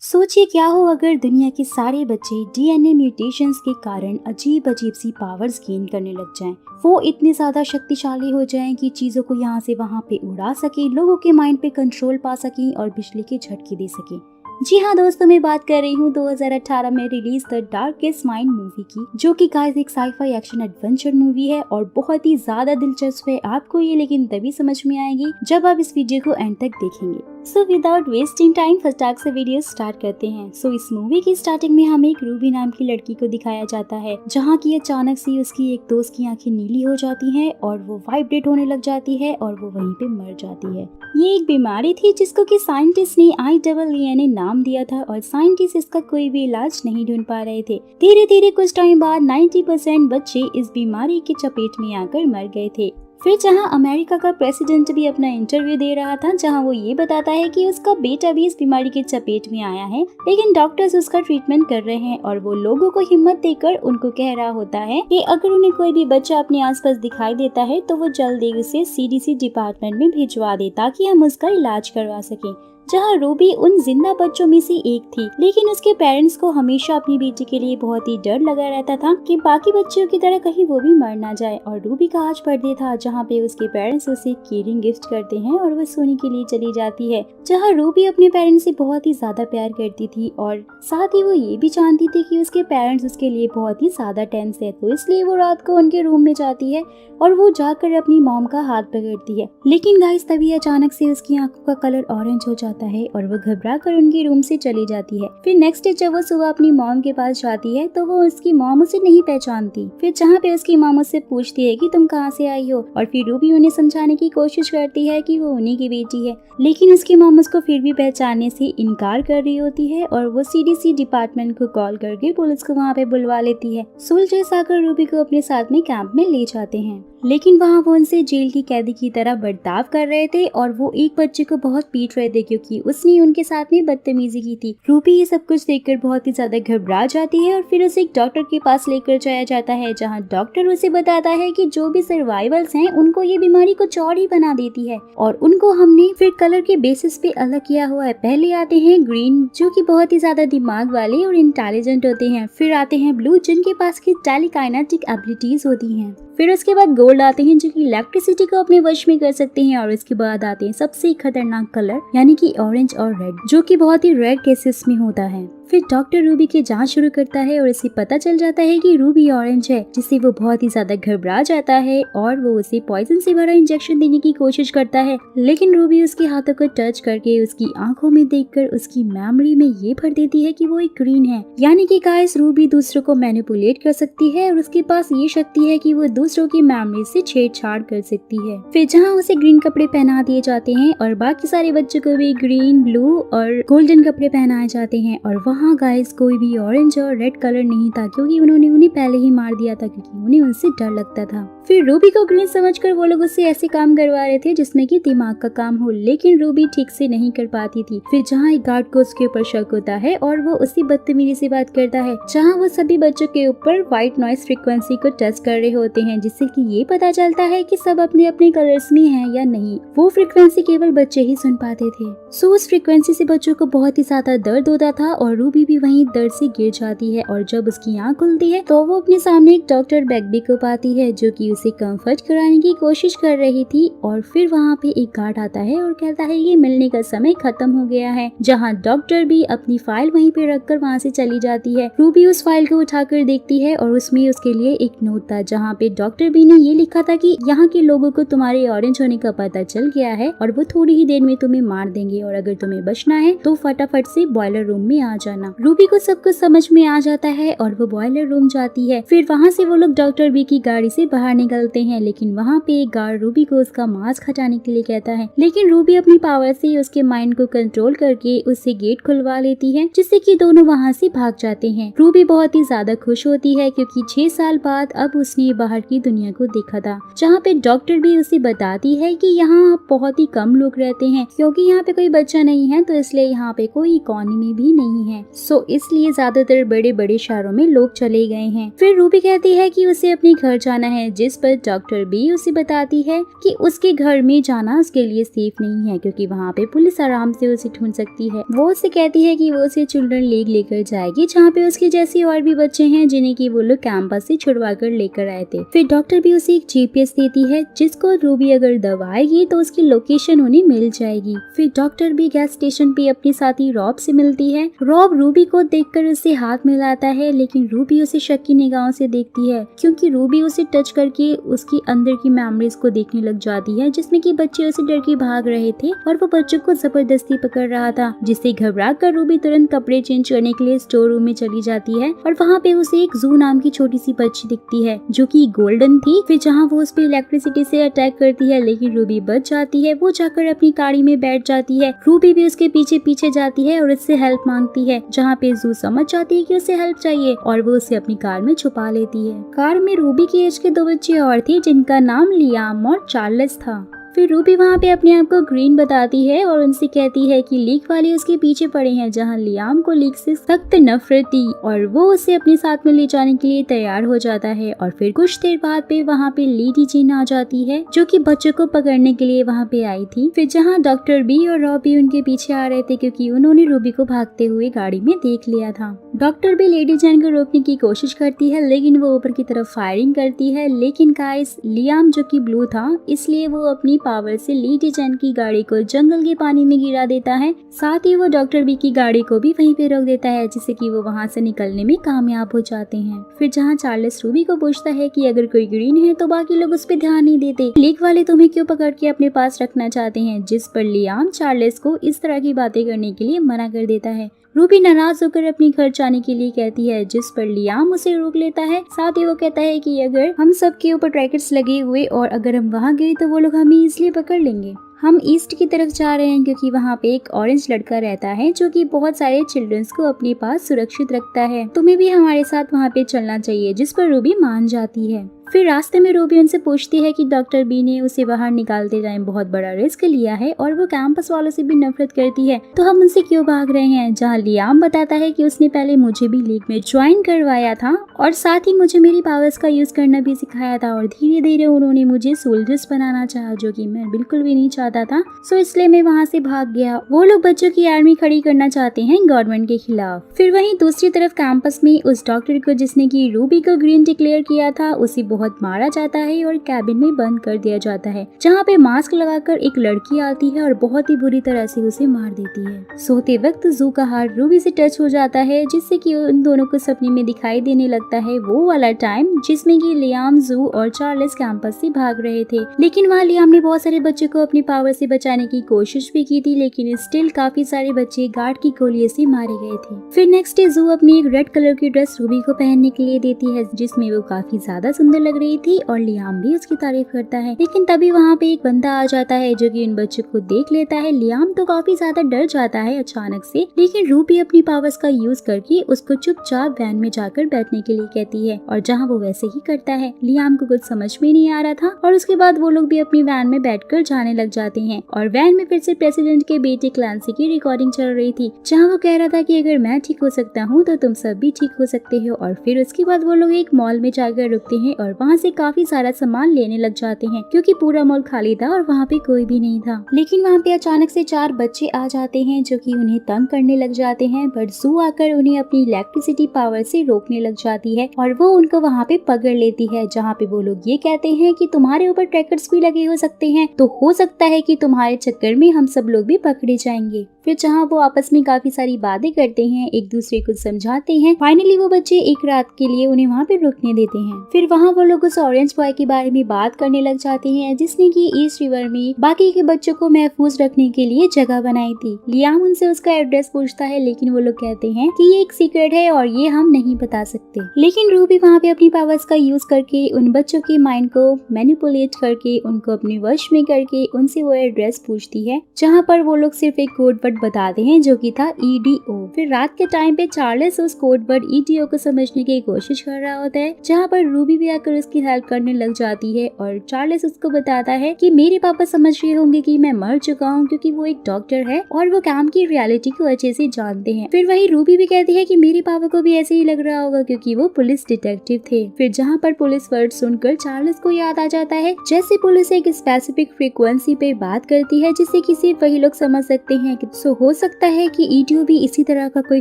सोचिए क्या हो अगर दुनिया के सारे बच्चे डीएनए म्यूटेशंस के कारण अजीब अजीब सी पावर्स गेन करने लग जाएं। वो इतने ज्यादा शक्तिशाली हो जाएं कि चीजों को यहाँ से वहाँ पे उड़ा सके, लोगों के माइंड पे कंट्रोल पा सके और बिजली के झटके दे सके। जी हाँ दोस्तों, मैं बात कर रही हूँ 2018 में release the darkest mind movie की, जो कि गाइस एक साईफाई एक्शन एडवेंचर मूवी है और बहुत ही ज्यादा दिलचस्प है। आपको ये लेकिन तभी समझ में आएगी जब आप इस वीडियो को एंड तक देखेंगे। सो विदाउट वेस्टिंग टाइम फटाक से वीडियो स्टार्ट करते हैं। सो इस मूवी की स्टार्टिंग में हमें एक रूबी नाम की लड़की को दिखाया जाता है, जहाँ की अचानक से उसकी एक दोस्त की आंखें नीली हो जाती हैं और वो वाइब्रेट होने लग जाती है और वो वहीं पे मर जाती है। ये एक बीमारी थी जिसको कि साइंटिस्ट ने IEEE नाम दिया था और साइंटिस्ट इसका कोई भी इलाज नहीं ढूंढ पा रहे थे। धीरे धीरे कुछ टाइम बाद 90% बच्चे इस बीमारी के चपेट में आकर मर गए थे। फिर जहां अमेरिका का प्रेसिडेंट भी अपना इंटरव्यू दे रहा था, जहां वो ये बताता है कि उसका बेटा भी इस बीमारी के चपेट में आया है, लेकिन डॉक्टर्स उसका ट्रीटमेंट कर रहे हैं और वो लोगों को हिम्मत देकर उनको कह रहा होता है कि अगर उन्हें कोई भी बच्चा अपने आसपास दिखाई देता है तो वो जल्दी उसे CDC डिपार्टमेंट में भिजवा दे ताकि हम उसका इलाज करवा सकें। जहाँ रूबी उन जिंदा बच्चों में से एक थी, लेकिन उसके पेरेंट्स को हमेशा अपनी बेटी के लिए बहुत ही डर लगा रहता था कि बाकी बच्चों की तरह कहीं वो भी मर ना जाए। और रूबी का आज बर्थडे था, जहाँ पे उसके पेरेंट्स उसे केयरिंग गिफ्ट करते हैं और वह सोने के लिए चली जाती है। जहाँ रूबी अपने पेरेंट्स से बहुत ही ज्यादा प्यार करती थी और साथ ही वो ये भी जानती थी कि उसके पेरेंट्स उसके लिए बहुत ही ज्यादा टेंस है, तो इसलिए वो रात को उनके रूम में जाती है और वो जाकर अपनी मॉम का हाथ पकड़ती है। लेकिन गाइस तभी अचानक से उसकी आंखों का कलर ऑरेंज हो जाता है और वो घबरा कर उनके रूम से चली जाती है। फिर नेक्स्ट डे जब वो सुबह अपनी मॉम के पास जाती है तो वो उसकी मॉम उसे नहीं पहचानती। फिर जहाँ पे उसकी मॉम उससे पूछती है कि तुम कहाँ से आई हो, और फिर रूबी उन्हें समझाने की कोशिश करती है कि वो उन्हीं की बेटी है, लेकिन उसकी मॉम उसको फिर भी पहचानने से इनकार कर रही होती है और वो CDC डिपार्टमेंट को कॉल करके पुलिस को वहाँ पे बुलवा लेती है। सोल्जर्स आकर रूबी को अपने साथ में कैंप में ले जाते हैं, लेकिन वहाँ वो उनसे जेल की कैदी की तरह बर्ताव कर रहे थे और वो एक बच्चे को बहुत पीट रहे थे क्योंकि उसने उनके साथ में बदतमीजी की थी। रूबी ये सब कुछ देखकर बहुत ही ज्यादा घबरा जाती है और फिर उसे एक डॉक्टर के पास लेकर जाया जाता है, जहाँ डॉक्टर उसे बताता है कि जो भी सर्वाइवल्स हैं उनको ये बीमारी कुछ और ही बना देती है और उनको हमने फिर कलर के बेसिस पे अलग किया हुआ है। पहले आते हैं ग्रीन, जो कि बहुत ही ज्यादा दिमाग वाले और इंटेलिजेंट होते हैं। फिर आते हैं ब्लू, जिनके पास की टेलीकाइनेटिक एबिलिटीज होती हैं। फिर उसके बाद गोल्ड आते हैं, जो कि इलेक्ट्रिसिटी को अपने वश में कर सकते हैं। और इसके बाद आते हैं सबसे खतरनाक कलर, यानी कि ऑरेंज और रेड, जो कि बहुत ही रेयर केसेस में होता है। फिर डॉक्टर रूबी की जांच शुरू करता है और इसे पता चल जाता है कि रूबी ऑरेंज है, जिससे वो बहुत ही ज्यादा घबरा जाता है और वो उसे पॉइजन से भरा इंजेक्शन देने की कोशिश करता है। लेकिन रूबी उसके हाथों को टच करके उसकी आंखों में देखकर उसकी मेमोरी में ये भर देती है कि वो एक ग्रीन है, यानी कि गाइस रूबी दूसरों को मैनिपुलेट कर सकती है और उसके पास ये शक्ति है कि वो दूसरों की मेमोरी से छेड़छाड़ कर सकती है। फिर जहाँ उसे ग्रीन कपड़े पहना दिए जाते हैं और बाकी सारे बच्चों को भी ग्रीन, ब्लू और गोल्डन कपड़े पहनाए जाते हैं, और वहाँ गाइस कोई भी ऑरेंज और रेड कलर नहीं था क्योंकि उन्होंने उन्हें पहले ही मार दिया था, क्योंकि उन्हें उनसे डर लगता था। फिर रूबी को ग्रीन समझकर वो लोग उससे ऐसे काम करवा रहे थे जिसमें कि दिमाग का काम हो, लेकिन रूबी ठीक से नहीं कर पाती थी। फिर जहाँ एक गार्ड को उसके ऊपर शक होता है और वो उसी बदतमीजी से बात करता है, जहाँ वो सभी बच्चों के ऊपर व्हाइट नॉइस फ्रीक्वेंसी को टेस्ट कर रहे होते हैं, जिससे कि ये पता चलता है कि सब अपने अपने कलर्स में हैं या नहीं। वो फ्रीक्वेंसी केवल बच्चे ही सुन पाते थे। सो उस फ्रीक्वेंसी से बच्चों को बहुत ही ज्यादा दर्द होता था और रूबी भी वहीं दर्द से गिर जाती है। और जब उसकी आँख खुलती है तो वो अपने सामने एक डॉक्टर बैगबी को पाती है, जो कि उसे कंफर्ट कराने की कोशिश कर रही थी। और फिर वहाँ पे एक गार्ड आता है और कहता है ये मिलने का समय खत्म हो गया है, जहाँ डॉक्टर भी अपनी फाइल वहीं पे रखकर वहाँ से चली जाती है। रूबी उस फाइल को उठाकर देखती है और उसमें उसके लिए एक नोट था, जहाँ पे डॉक्टर बी ने ये लिखा था कि यहाँ के लोगों को तुम्हारे ऑरेंज होने का पता चल गया है और वो थोड़ी ही देर में तुम्हें मार देंगे, और अगर तुम्हें बचना है तो फटाफट से बॉयलर रूम में आ जाना। रूबी को सब कुछ समझ में आ जाता है और वो बॉयलर रूम जाती है। फिर वहाँ से वो लोग डॉक्टर बी की गाड़ी से बाहर निकलते हैं, लेकिन वहाँ पे एक गार्ड रूबी को उसका मास्क हटाने के लिए कहता है, लेकिन रूबी अपनी पावर से उसके माइंड को कंट्रोल करके उससे गेट खुलवा लेती है, जिससे कि दोनों वहाँ से भाग जाते हैं। रूबी बहुत ही ज्यादा खुश होती है क्योंकि 6 साल बाद अब उसने बाहर की दुनिया को देखा था, जहाँ पे डॉक्टर भी उसे बताती है कि यहाँ बहुत ही कम लोग रहते हैं क्योंकि यहाँ पे कोई बच्चा नहीं है, तो इसलिए यहाँ पे कोई इकोनॉमी भी नहीं है। सो इसलिए ज्यादातर बड़े बड़े शहरों में लोग चले गए हैं। फिर रूबी कहती है कि उसे अपने घर जाना है, जिस पर डॉक्टर बी उसे बताती है कि उसके घर में जाना उसके लिए सेफ नहीं है क्योंकि वहाँ पे पुलिस आराम से उसे ढूंढ सकती है। वो उसे कहती है कि वो उसे चिल्ड्रन लीग लेकर जाएगी जहाँ पे उसके जैसे और भी बच्चे हैं जिन्हें की वो लोग कैंपस से छुड़वा कर लेकर आए थे। फिर डॉक्टर भी उसे एक GPS देती है जिसको रूबी अगर दबाएगी तो उसकी लोकेशन उन्हें मिल जाएगी। फिर डॉक्टर भी गैस स्टेशन पे अपने साथी रॉब से मिलती है। रॉब रूबी को देखकर उससे हाथ मिलाता है, लेकिन रूबी उसे शक की निगाहों से देखती है क्योंकि रूबी उसे टच करके उसकी अंदर की मेमोरीज को देखने लग जाती है जिसमें कि बच्चे उसे डर के भाग रहे थे और वो बच्चों को जबरदस्ती पकड़ रहा था, जिससे घबरा कर रूबी तुरंत कपड़े चेंज करने के लिए स्टोर रूम में चली जाती है और वहाँ पे उसे एक जू नाम की छोटी सी बच्ची दिखती है जो कि गोल्डन थी। फिर जहाँ वो उस पे इलेक्ट्रिसिटी से अटैक करती है लेकिन रूबी बच जाती है। वो जाकर अपनी गाड़ी में बैठ जाती है। रूबी भी उसके पीछे पीछे जाती है और उससे हेल्प मांगती है, जहाँ पे जू समझ जाती है कि उसे हेल्प चाहिए और वो उसे अपनी कार में छुपा लेती है। कार में रूबी की एज के 2 बच्चे और थे जिनका नाम लियाम और चार्ल्स था। फिर रूबी वहाँ पे अपने आप को ग्रीन बताती है और उनसे कहती है कि लीक वाले उसके पीछे पड़े हैं, जहाँ लियाम को लीक से सख्त नफरत थी और वो उसे अपने साथ में ले जाने के लिए तैयार हो जाता है। और फिर कुछ देर बाद पे वहाँ पे लेडी जीन आ जाती है जो कि बच्चों को पकड़ने के लिए वहाँ पे आई थी। फिर जहाँ डॉक्टर बी और रॉबी उनके पीछे आ रहे थे क्योंकि उन्होंने रूबी को भागते हुए गाड़ी में देख लिया था। डॉक्टर बी लेडी जैन को रोकने की कोशिश करती है लेकिन वो ऊपर की तरफ फायरिंग करती है, लेकिन गाइस लियाम जो कि ब्लू था इसलिए वो अपनी पावर से लेडी जैन की गाड़ी को जंगल के पानी में गिरा देता है। साथ ही वो डॉक्टर बी की गाड़ी को भी वहीं पे रोक देता है जिससे कि वो वहाँ से निकलने में कामयाब हो जाते हैं। फिर जहाँ चार्ल्स रूबी को पूछता है कि अगर कोई ग्रीन है तो बाकी लोग उस पर ध्यान नहीं देते, लीक वाले तुम्हें क्यों पकड़ के अपने पास रखना चाहते हैं, जिस पर लियाम चार्ल्स को इस तरह की बातें करने के लिए मना कर देता है। रूबी नाराज होकर अपने घर जाने के लिए कहती है, जिस पर लियाम उसे रोक लेता है। साथ ही वो कहता है कि अगर हम सबके ऊपर ट्रैकर्स लगे हुए और अगर हम वहाँ गए तो वो लोग हमें इसलिए पकड़ लेंगे। हम ईस्ट की तरफ जा रहे हैं क्योंकि वहाँ पे एक ऑरेंज लड़का रहता है जो कि बहुत सारे चिल्ड्रंस को अपने पास सुरक्षित रखता है, तुम्हें भी हमारे साथ वहाँ पे चलना चाहिए, जिस पर रूबी मान जाती है। फिर रास्ते में रूबी उनसे पूछती है कि डॉक्टर बी ने उसे बाहर निकालते टाइम बहुत बड़ा रिस्क लिया है और वो कैंपस वालों से भी नफरत करती है, तो हम उनसे क्यों भाग रहे हैं। जहाँ लियाम बताता है कि उसने पहले मुझे भी लीग में ज्वाइन करवाया था और साथ ही मुझे मेरी पावर्स का यूज करना भी सिखाया था और धीरे धीरे उन्होंने मुझे सोल्जर्स बनाना चाहा जो कि मैं बिल्कुल भी नहीं चाहता था, सो इसलिए मैं वहाँ से भाग गया। वो लोग बच्चों की आर्मी खड़ी करना चाहते हैं गवर्नमेंट के खिलाफ। फिर वहीं दूसरी तरफ कैंपस में उस डॉक्टर को जिसने की रूबी को ग्रीन डिक्लेयर किया था उसे बहुत मारा जाता है और कैबिन में बंद कर दिया जाता है, जहाँ पे मास्क लगाकर एक लड़की आती है और बहुत ही बुरी तरह से उसे मार देती है। सोते वक्त जू का हार्ट रूबी से टच हो जाता है जिससे कि उन दोनों को सपने में दिखाई देने लगता है वो वाला टाइम जिसमें कि लियाम, जू और चार्ल्स कैंपस से भाग रहे थे। लेकिन वहाँ लियाम ने बहुत सारे बच्चों को अपनी पावर से बचाने की कोशिश भी की थी, लेकिन स्टिल काफी सारे बच्चे गार्ड की गोलियों से मारे गए थे। फिर नेक्स्ट डे जू अपनी एक रेड कलर की ड्रेस रूबी को पहनने के लिए देती है जिसमें वो काफी ज्यादा सुंदर लग रही थी और लियाम भी उसकी तारीफ करता है। लेकिन तभी वहाँ पे एक बंदा आ जाता है जो कि उन बच्चों को देख लेता है। लियाम तो काफी ज्यादा डर जाता है अचानक से, लेकिन रूबी अपनी पावर्स का यूज करके उसको चुपचाप वैन में जाकर बैठने के लिए कहती है और जहाँ वो वैसे ही करता है। लियाम को कुछ समझ में नहीं आ रहा था और उसके बाद वो लोग भी अपनी वैन में बैठकर जाने लग जाते हैं और वैन में फिर से प्रेसिडेंट के बेटे क्लांसी की रिकॉर्डिंग चल रही थी जहाँ वो कह रहा था कि अगर मैं ठीक हो सकता हूँ तो तुम सब भी ठीक हो सकते हो। और फिर उसके बाद वो लोग एक मॉल में जाकर रुकते हैं और वहाँ से काफी सारा सामान लेने लग जाते हैं क्योंकि पूरा मॉल खाली था और वहाँ पे कोई भी नहीं था। लेकिन वहाँ पे अचानक से 4 बच्चे आ जाते हैं जो कि उन्हें तंग करने लग जाते हैं, बट जू आकर उन्हें अपनी इलेक्ट्रिसिटी पावर से रोकने लग जाती है और वो उनको वहाँ पे पकड़ लेती है, जहाँ पे वो लोग ये कहते हैं कि तुम्हारे ऊपर ट्रैकर्स भी लगे हो सकते हैं, तो हो सकता है कि तुम्हारे चक्कर में हम सब लोग भी पकड़े जाएंगे। फिर जहाँ वो आपस में काफी सारी बातें करते हैं, एक दूसरे को समझाते हैं, फाइनली वो बच्चे एक रात के लिए उन्हें वहाँ पे रुकने देते हैं। फिर वहाँ वो लोग उस ऑरेंज बॉय के बारे में बात करने लग जाते हैं जिसने कि ईस्ट रिवर में बाकी के बच्चों को महफूज रखने के लिए जगह बनाई थी। लियाम उनसे उसका एड्रेस पूछता है, लेकिन वो लोग कहते हैं कि ये एक सीक्रेट है और ये हम नहीं बता सकते। लेकिन रूबी वहाँ पे अपनी पावर्स का यूज करके उन बच्चों के माइंड को मैनिपुलेट करके उनको अपने वश में करके उनसे वो एड्रेस पूछती है, जहाँ पर वो लोग सिर्फ एक कोड वर्ड वर्ड बताते हैं जो कि था EDO। फिर रात के टाइम पे चार्ल्स उस कोड वर्ड EDO को समझने की कोशिश कर रहा होता है, जहाँ पर रूबी भी आकर उसकी हेल्प करने लग जाती है और चार्ल्स उसको बताता है कि मेरे पापा समझ रहे होंगे कि मैं मर चुका हूँ, क्योंकि वो एक डॉक्टर है और वो काम की रियलिटी को अच्छे से जानते हैं। फिर वही रूबी भी कहती है कि मेरे पापा को भी ऐसे ही लग रहा होगा, क्योंकि वो पुलिस डिटेक्टिव थे। फिर जहाँ पर पुलिस वर्ड सुनकर चार्ल्स को याद आ जाता है जैसे पुलिस एक स्पेसिफिक फ्रीक्वेंसी पे बात करती है जिससे कि सिर्फ वही लोग समझ सकते हैं। सो हो सकता है कि EDO भी इसी तरह का कोई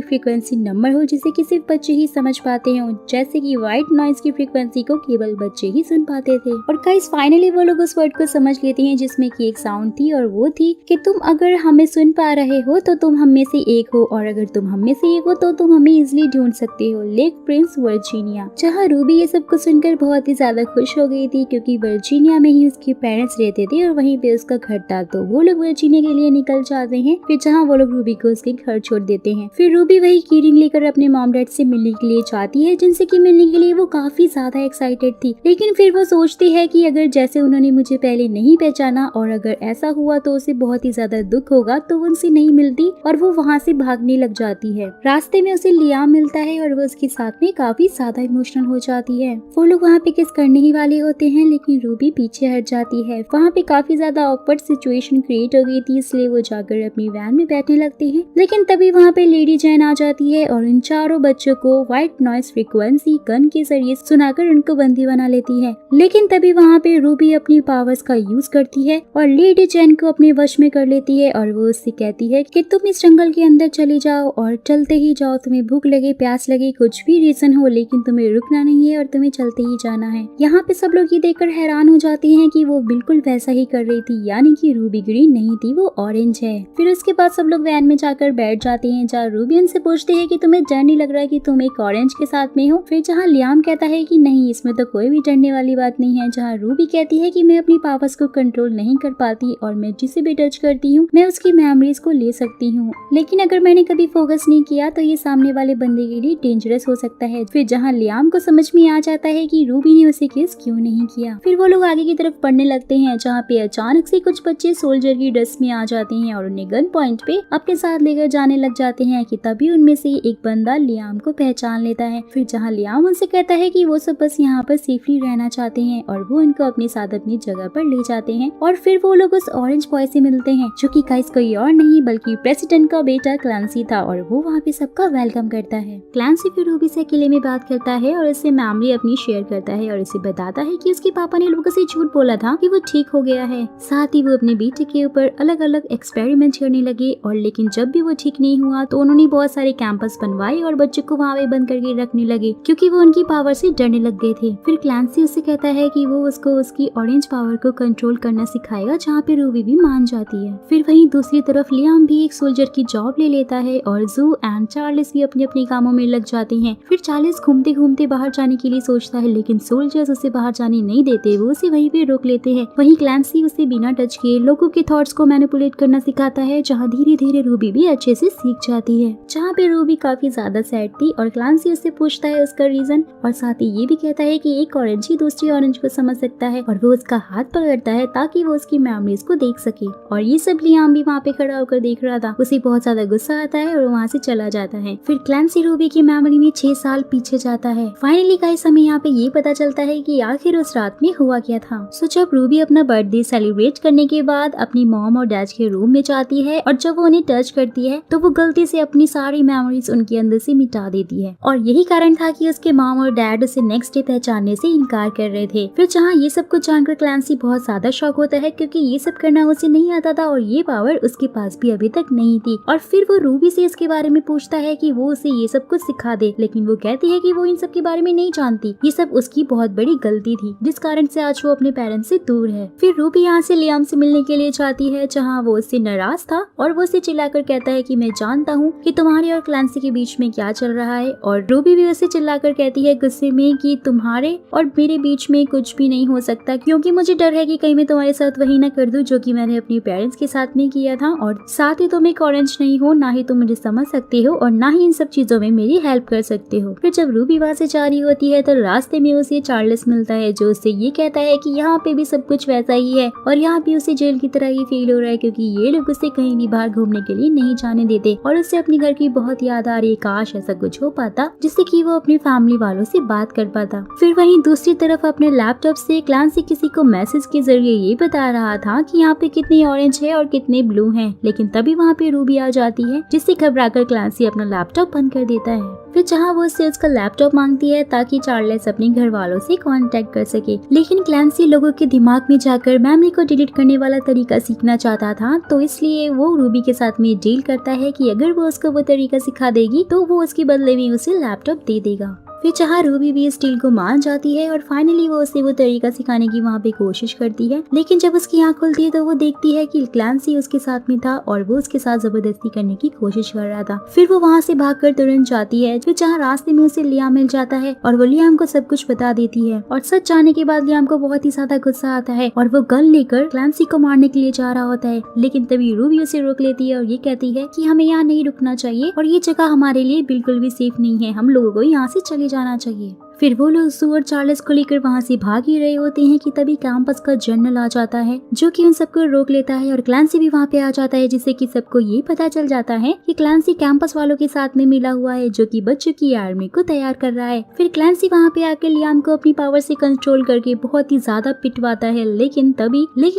फ्रीक्वेंसी नंबर हो जिसे कि सिर्फ बच्चे ही समझ पाते हैं, जैसे कि व्हाइट नॉइज की फ्रीक्वेंसी को केवल बच्चे ही सुन पाते थे। और गाइस फाइनली वो लोग उस वर्ड को समझ लेते हैं जिसमें कि एक साउंड थी और वो थी कि तुम अगर हमें सुन पा रहे हो तो तुम हम में से एक हो, और अगर तुम हम में से एक हो तो तुम हमें इजिली ढूंढ सकते हो, लेक प्रिंस वर्जीनिया। जहाँ रूबी ये सब कुछ सुनकर बहुत ही ज्यादा खुश हो गई थी, क्योंकि वर्जीनिया में ही उसके पेरेंट्स रहते थे और वहीं पे उसका घर था। तो वो लोग वर्जीनिया के लिए निकल जाते हैं। फिर जहाँ वो लोग रूबी को उसके घर छोड़ देते हैं। फिर रूबी वही की रिंग लेकर अपने मॉम डैड से मिलने के लिए जाती है, जिनसे कि मिलने के लिए वो काफी ज्यादा एक्साइटेड थी। लेकिन फिर वो सोचती है कि अगर जैसे उन्होंने मुझे पहले नहीं पहचाना और अगर ऐसा हुआ तो उसे बहुत ही ज्यादा दुख होगा, तो वो उनसे नहीं मिलती और वो वहाँ से भागने लग जाती है। रास्ते में उसे लियाम मिलता है और वो उसके साथ में काफी ज्यादा इमोशनल हो जाती है। वो लोग वहाँ पे किस करने ही वाले होते हैं, लेकिन रूबी पीछे हट जाती है। वहाँ पे काफी ज्यादा ऑकवर्ड सिचुएशन क्रिएट हो गई थी, इसलिए वो जाकर अपनी वैन में बैठने लगते हैं। लेकिन तभी वहाँ पे लेडी जैन आ जाती है और इन चारों बच्चों को व्हाइट नॉइज फ्रीक्वेंसी गन के जरिए सुनाकर उनको बंदी बना लेती है। लेकिन तभी वहाँ पे रूबी अपनी पावर्स का यूज करती है और लेडी जैन को अपने वश में कर लेती है और वो उससे कहती है कि तुम इस जंगल के अंदर चले जाओ और चलते ही जाओ, तुम्हें भूख लगे, प्यास लगे, कुछ भी रीजन हो, लेकिन तुम्हें रुकना नहीं है और तुम्हें चलते ही जाना है। यहाँ पे सब लोग ये देखकर हैरान हो जाते हैं कि वो बिल्कुल वैसा ही कर रही थी, यानी कि रूबी ग्रीन नहीं थी, वो ऑरेंज है। फिर उसके बाद सब लोग वैन में जाकर बैठ जाते हैं, जहाँ रूबी उनसे पूछते हैं कि तुम्हें डर नहीं लग रहा है कि तुम एक ऑरेंज के साथ में हो। फिर जहाँ लियाम कहता है कि नहीं, इसमें तो कोई भी डरने वाली बात नहीं है। जहाँ रूबी कहती है कि मैं अपनी पावर्स को कंट्रोल नहीं कर पाती और मैं जिसे भी टच करती हूँ मैं उसकी मेमोरीज को ले सकती हूँ, लेकिन अगर मैंने कभी फोकस नहीं किया तो ये सामने वाले बंदे के लिए डेंजरस हो सकता है। फिर जहाँ लियाम को समझ में आ जाता है कि रूबी ने उसे किस क्यों नहीं किया। फिर वो लोग आगे की तरफ पढ़ने लगते हैं, जहाँ पे अचानक से कुछ बच्चे सोल्जर की ड्रेस में आ जाते हैं और उन्हें गन पॉइंट पे अपने साथ लेकर जाने लग जाते हैं कि तभी उनमें से एक बंदा लियाम को पहचान लेता है। फिर जहाँ लियाम उनसे कहता है कि वो सब बस यहाँ पर सेफली रहना चाहते हैं और वो उनको अपने साथ अपनी जगह पर ले जाते हैं। और फिर वो लोग उस ऑरेंज बॉय से मिलते हैं, जो कि गाइस कोई और नहीं बल्कि प्रेसिडेंट का बेटा क्लांसी था और वो वहाँ पे सबका वेलकम करता है। क्लांसी फिर रूबी से अकेले में बात करता है और उससे मेमोरी अपनी शेयर करता है और उसे बताता है कि उसके पापा ने लोगों से झूठ बोला था कि वो ठीक हो गया है। साथ ही वो अपने बेटे के ऊपर अलग अलग एक्सपेरिमेंट करने लगे और लेकिन जब भी वो ठीक नहीं हुआ तो उन्होंने बहुत सारे कैंपस बनवाए और बच्चों को वहाँ पे बंद करके रखने लगे, क्योंकि वो उनकी पावर से डरने लग गए थे। फिर क्लांसी उससे कहता है कि वो उसको उसकी ऑरेंज पावर को कंट्रोल करना सिखाएगा, जहाँ पे रूबी भी मान जाती है। फिर वहीं दूसरी तरफ लियाम भी एक सोल्जर की जॉब ले लेता है और जू एंड चार्ल्स भी अपने अपने कामों में लग जाते हैं। फिर चार्ल्स घूमते घूमते बाहर जाने के लिए सोचता है, लेकिन सोल्जर्स उसे बाहर जाने नहीं देते, वो उसे वहीं पे रोक लेते हैं। वहीं क्लांसी उसे बिना टच किए लोगों के थॉट्स को मैनिपुलेट करना सिखाता है, जहाँ धीरे धीरे रूबी भी अच्छे से सीख जाती है। जहाँ पे रूबी काफी ज्यादा सैड थी और क्लांसी उससे पूछता है उसका रीजन और साथ ही ये भी कहता है कि एक ऑरेंज ही दूसरी ऑरेंज को समझ सकता है और वो उसका हाथ पकड़ता है ताकि वो उसकी मेमोरीज को देख सके। और ये सब लियाम भी वहाँ पे खड़ा होकर देख रहा था। उसे बहुत ज्यादा गुस्सा आता है और वहाँ से चला जाता है। फिर क्लांसी रूबी की मेमोरी में 6 साल पीछे जाता है। फाइनली गाइस हमें यहाँ पे ये पता चलता है कि आखिर उस रात में हुआ क्या था। सो जब रूबी अपना बर्थडे सेलिब्रेट करने के बाद अपनी मॉम और डैड के रूम में जाती है और जब वो उन्हें टच करती है तो वो गलती से अपनी सारी मेमोरीज उनके अंदर से मिटा देती है और यही कारण था कि उसके मॉम और डैड उसे नेक्स्ट डे पहचानने से इनकार कर रहे थे। फिर जहाँ ये सब कुछ जानकर क्लांसी बहुत ज्यादा शॉक होता है, क्योंकि ये सब करना उसे नहीं आता था और ये पावर उसके पास भी अभी तक नहीं थी। और फिर वो रूबी से इसके बारे में पूछता है कि वो उसे ये सब कुछ सिखा दे, लेकिन वो कहती है कि वो इन सब के बारे में नहीं जानती, ये सब उसकी बहुत बड़ी गलती थी जिस कारण से आज वो अपने पेरेंट्स से दूर है। फिर रूबी यहाँ से लियाम से मिलने के लिए जाती है, जहाँ वो उससे नाराज था और वो उसे चिल्लाकर कहता है कि मैं जानता हूँ कि तुम्हारे और क्लांसी के बीच में क्या चल रहा है। और रूबी भी उसे चिल्लाकर कहती है गुस्से में कि तुम्हारे और मेरे बीच में कुछ भी नहीं हो सकता, क्योंकि मुझे डर है कि कहीं मैं तुम्हारे साथ वही ना कर दूं जो कि मैंने अपने पेरेंट्स के साथ में किया था। और साथ ही तुम एक ऑरेंज नहीं हो, ना ही तुम मुझे समझ सकते हो और ना ही इन सब चीजों में मेरी हेल्प कर सकते हो। फिर जब रूबी वहाँ से जा रही होती है तो रास्ते में उसे चार्ल्स मिलता है, जो उससे ये कहता है कि यहाँ पे भी सब कुछ वैसा ही है और यहाँ भी उसे जेल की तरह ही फील हो रहा है, क्योंकि ये लोग उसे कहीं नहीं बाहर बाहर घूमने के लिए नहीं जाने देते और उससे अपने घर की बहुत याद आ रही है। काश ऐसा कुछ हो पाता जिससे कि वो अपनी फैमिली वालों से बात कर पाता। फिर वहीं दूसरी तरफ अपने लैपटॉप से क्लांसी किसी को मैसेज के जरिए ये बता रहा था कि यहाँ पे कितने ऑरेंज है और कितने ब्लू हैं। लेकिन तभी वहाँ पे रूबी आ जाती है जिससे घबराकर क्लांसी अपना लैपटॉप बंद कर देता है। फिर जहाँ वो उससे उसका लैपटॉप मांगती है ताकि चार्ल्स अपने घर वालों से कांटेक्ट कर सके। लेकिन क्लांसी लोगों के दिमाग में जाकर मेमोरी को डिलीट करने वाला तरीका सीखना चाहता था, तो इसलिए वो रूबी के साथ में डील करता है कि अगर वो उसको वो तरीका सिखा देगी तो वो उसके बदले में उसे लैपटॉप दे देगा। फिर जहाँ रूबी भी इस डील को मान जाती है और फाइनली वो उसे वो तरीका सिखाने की वहाँ पे कोशिश करती है। लेकिन जब उसकी आँख खुलती है तो वो देखती है कि क्लांसी उसके साथ में था और वो उसके साथ जबरदस्ती करने की कोशिश कर रहा था। फिर वो वहाँ से भागकर तुरंत जाती है। फिर जहाँ रास्ते में उसे लियाम मिल जाता है और वो लियाम को सब कुछ बता देती है और सच जानने के बाद लियाम को बहुत ही ज्यादा गुस्सा आता है और वो गन लेकर क्लांसी को मारने के लिए जा रहा होता है। लेकिन तभी रूबी उसे रोक लेती है और ये कहती है कि हमें यहाँ नहीं रुकना चाहिए और ये जगह हमारे लिए बिल्कुल भी सेफ नहीं है, हम लोगों को यहाँ से चले जाना चाहिए। फिर वो लोग सू और चार्ल्स को लेकर वहाँ से भाग ही रहे होते हैं कि तभी कैंपस का जनरल आ जाता है जो कि उन सबको रोक लेता है और क्लांसी भी वहाँ पे आ जाता है, जिससे कि सबको ये पता चल जाता है कि क्लांसी कैंपस वालों के साथ में मिला हुआ है जो कि बच्चों की आर्मी को तैयार कर रहा है। फिर क्लांसी वहाँ पे आकर लियाम को अपनी पावर से कंट्रोल करके बहुत ही ज्यादा पिटवाता है। लेकिन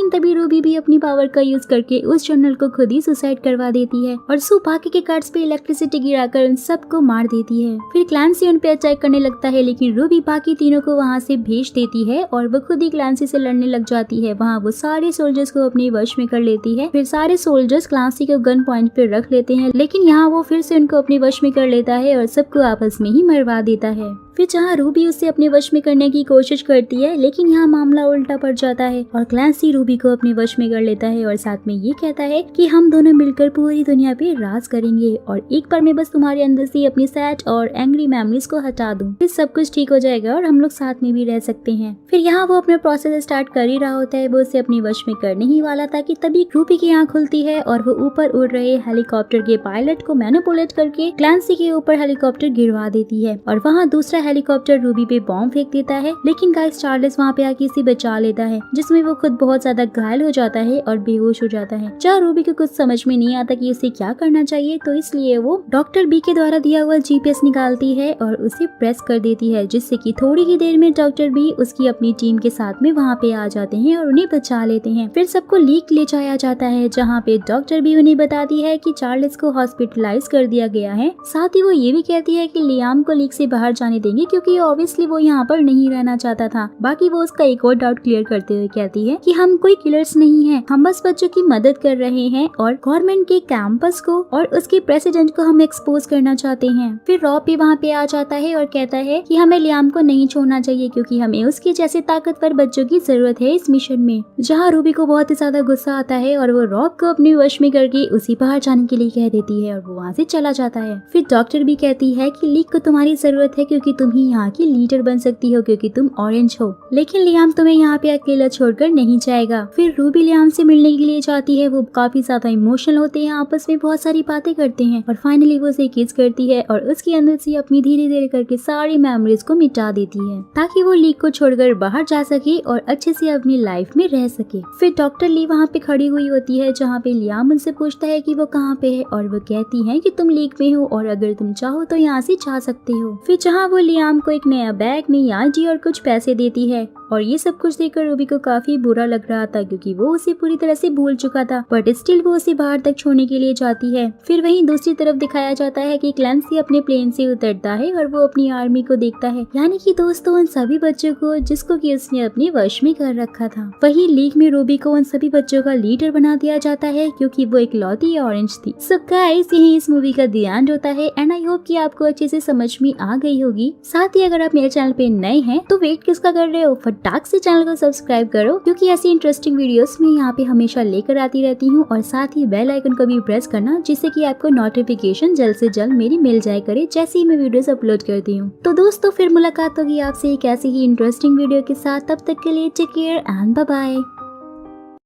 तभी रूबी भी अपनी पावर का यूज करके उस जनरल को खुद ही सुसाइड करवा देती है और सू बाकी के गार्ड्स पे इलेक्ट्रिसिटी गिराकर उन सबको मार देती है। फिर क्लांसी उन पे अटैक करने लगता है लेकिन रूबी बाकी तीनों को वहाँ से भेज देती है और वो खुद ही क्लांसी से लड़ने लग जाती है। वहाँ वो सारे सोल्जर्स को अपने वश में कर लेती है। फिर सारे सोल्जर्स क्लांसी को गन पॉइंट पे रख लेते हैं लेकिन यहाँ वो फिर से उनको अपने वश में कर लेता है और सबको आपस में ही मरवा देता है। फिर जहाँ रूबी उसे अपने वश में करने की कोशिश करती है लेकिन यहाँ मामला उल्टा पड़ जाता है और क्लांसी रूबी को अपने वश में कर लेता है और साथ में ये कहता है कि हम दोनों मिलकर पूरी दुनिया पे राज करेंगे और एक बार मैं बस तुम्हारे अंदर से अपनी सैड और एंग्री मेमोरीज को हटा दूं, फिर सब कुछ ठीक हो जाएगा और हम लोग साथ में भी रह सकते हैं। फिर यहाँ वो अपना प्रोसेस स्टार्ट कर ही रहा होता है, वो उसे अपने वश में करने ही वाला था कि तभी रूबी की आँख खुलती है और वो ऊपर उड़ रहे हेलीकॉप्टर के पायलट को मैनिपुलेट करके क्लांसी के ऊपर हेलीकॉप्टर गिरवा देती है और वहाँ दूसरा हेलीकॉप्टर रूबी पे बॉम्ब फेंक देता है। लेकिन गाइस चार्ल्स वहाँ पे आके इसे बचा लेता है जिसमें वो खुद बहुत ज्यादा घायल हो जाता है और बेहोश हो जाता है। जहाँ रूबी को कुछ समझ में नहीं आता कि उसे क्या करना चाहिए, तो इसलिए वो डॉक्टर बी के द्वारा दिया हुआ GPS निकालती है और उसे प्रेस कर देती है, जिससे कि थोड़ी ही देर में डॉक्टर बी उसकी अपनी टीम के साथ में वहाँ पे आ जाते हैं और उन्हें बचा लेते हैं। फिर सबको लीक ले जाया जाता है जहाँ पे डॉक्टर बी उन्हें बताती है कि चार्ल्स को हॉस्पिटलाइज कर दिया गया है। साथ ही वो ये भी कहती है कि लियाम को लीक से बाहर जाने देंगे क्योंकि ऑब्वियसली वो यहाँ पर नहीं रहना चाहता था। बाकी वो उसका एक और डाउट क्लियर करते हुए कहती है कि हम कोई किलर्स नहीं हैं, हम बस बच्चों की मदद कर रहे हैं और गवर्नमेंट के कैंपस को और उसके प्रेसिडेंट को हम एक्सपोज करना चाहते हैं। फिर रॉब भी वहाँ पे आ जाता है और कहता है कि हमें लियाम को नहीं छोड़ना चाहिए क्योंकि हमें उसके जैसे ताकतवर बच्चों की जरूरत है इस मिशन में। जहाँ रूबी को बहुत ही ज्यादा गुस्सा आता है और वो रॉब को अपने वश में करके उसी बाहर जाने के लिए कह देती है और वो वहाँ से चला जाता है। फिर डॉक्टर भी कहती है कि लीक को तुम्हारी जरूरत है क्योंकि तुम ही यहाँ की लीडर बन सकती हो क्योंकि तुम ऑरेंज हो, लेकिन लियाम तुम्हें यहाँ पे अकेला छोड़कर नहीं जाएगा। फिर रूबी लियाम से मिलने के लिए जाती है, वो काफी ज्यादा इमोशनल होते हैं, आपस में बहुत सारी बातें करते हैं और फाइनली वो उसे किस करती है और उसके अंदर से अपनी धीरे धीरे करके सारी मेमोरीज को मिटा देती है ताकि वो लीक को छोड़कर बाहर जा सके और अच्छे से अपनी लाइफ में रह सके। फिर डॉक्टर ली वहाँ पे खड़ी हुई होती है जहाँ पे लियाम उनसे पूछता है कि वो कहाँ पे है और वो कहती है कि तुम लीक में हो और अगर तुम चाहो तो यहाँ से जा सकते हो। फिर जहाँ वो लियाम को एक नया बैग, नई आईडी और कुछ पैसे देती है और ये सब कुछ देखकर रूबी को काफी बुरा लग रहा था क्योंकि वो उसे पूरी तरह से भूल चुका था, बट स्टिल वो उसे बाहर तक छोड़ने के लिए जाती है। फिर वहीं दूसरी तरफ दिखाया जाता है कि क्लेंसी अपने प्लेन से उतरता है और वो अपनी आर्मी को देखता है, यानी कि दोस्तों उन सभी बच्चों को जिसको कि उसने अपने वश में कर रखा था। वहीं लीग में रूबी को उन सभी बच्चों का लीडर बना दिया जाता है क्योंकि वो इकलौती ऑरेंज थी। सो गाइस यही इस मूवी का द एंड होता है एंड आई होप कि आपको अच्छे से समझ में आ गई होगी। साथ ही अगर आप मेरे चैनल पे नए हैं तो वेट किसका कर रहे हो, फटाक से चैनल को सब्सक्राइब करो क्योंकि ऐसी इंटरेस्टिंग वीडियोस मैं यहाँ पे हमेशा लेकर आती रहती हूँ और साथ ही बेल आइकन को भी प्रेस करना जिससे कि आपको नोटिफिकेशन जल्द से जल्द मेरी मिल जाए करे जैसे ही मैं वीडियोस अपलोड करती हूँ। तो दोस्तों फिर मुलाकात होगी आपसे एक ऐसी ही इंटरेस्टिंग वीडियो के साथ, तब तक के लिए take care and bye bye.